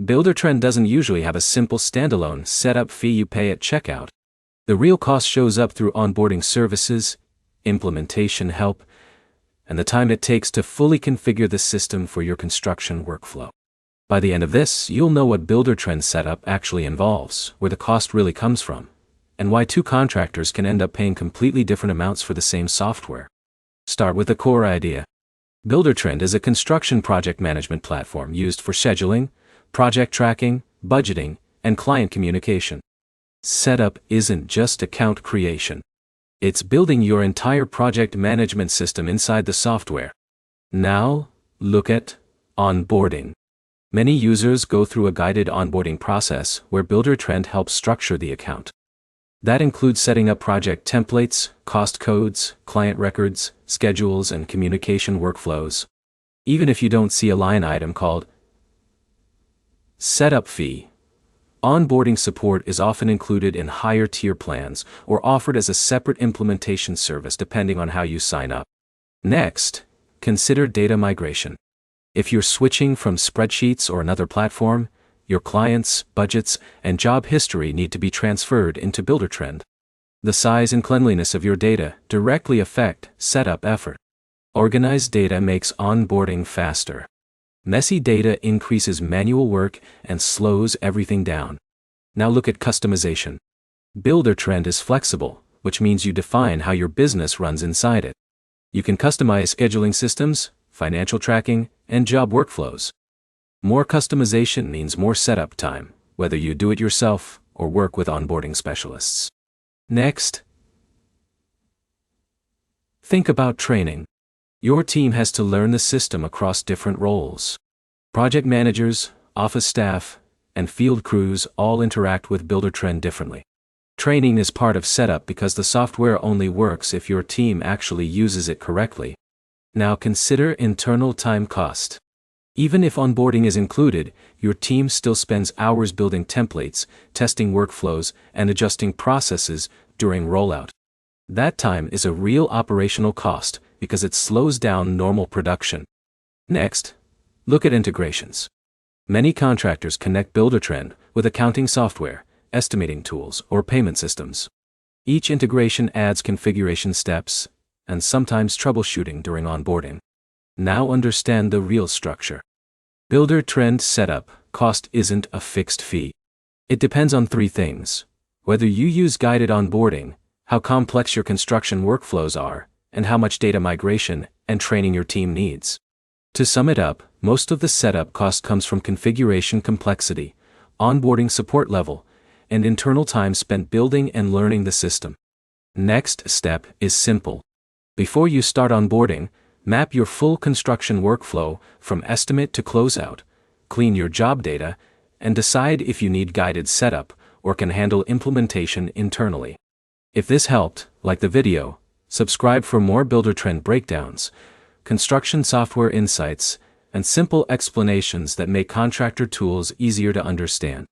Buildertrend doesn't usually have a simple standalone setup fee you pay at checkout. The real cost shows up through onboarding services, implementation help, and the time it takes to fully configure the system for your construction workflow. By the end of this, you'll know what Buildertrend setup actually involves, where the cost really comes from, and why two contractors can end up paying completely different amounts for the same software. Start with the core idea. Buildertrend is a construction project management platform used for scheduling, project tracking, budgeting, and client communication. Setup isn't just account creation. It's building your entire project management system inside the software. Now, look at onboarding. Many users go through a guided onboarding process where Buildertrend helps structure the account. That includes setting up project templates, cost codes, client records, schedules, and communication workflows. Even if you don't see a line item called setup fee, onboarding support is often included in higher tier plans or offered as a separate implementation service depending on how you sign up. Next, consider data migration. If you're switching from spreadsheets or another platform, your clients, budgets, and job history need to be transferred into Buildertrend. The size and cleanliness of your data directly affect setup effort. Organized data makes onboarding faster. Messy data increases manual work and slows everything down. Now look at customization. Buildertrend is flexible, which means you define how your business runs inside it. You can customize scheduling systems, financial tracking, and job workflows. More customization means more setup time, whether you do it yourself or work with onboarding specialists. Next, think about training. Your team has to learn the system across different roles. Project managers, office staff, and field crews all interact with Buildertrend differently. Training is part of setup because the software only works if your team actually uses it correctly. Now consider internal time cost. Even if onboarding is included, your team still spends hours building templates, testing workflows, and adjusting processes during rollout. That time is a real operational cost because it slows down normal production. Next, look at integrations. Many contractors connect Buildertrend with accounting software, estimating tools, or payment systems. Each integration adds configuration steps, and sometimes troubleshooting during onboarding. Now understand the real structure. Buildertrend setup cost isn't a fixed fee. It depends on three things: whether you use guided onboarding, how complex your construction workflows are, and how much data migration and training your team needs. To sum it up, most of the setup cost comes from configuration complexity, onboarding support level, and internal time spent building and learning the system. Next step is simple. Before you start onboarding, map your full construction workflow from estimate to closeout, clean your job data, and decide if you need guided setup or can handle implementation internally. If this helped, like the video, subscribe for more Buildertrend breakdowns, construction software insights, and simple explanations that make contractor tools easier to understand.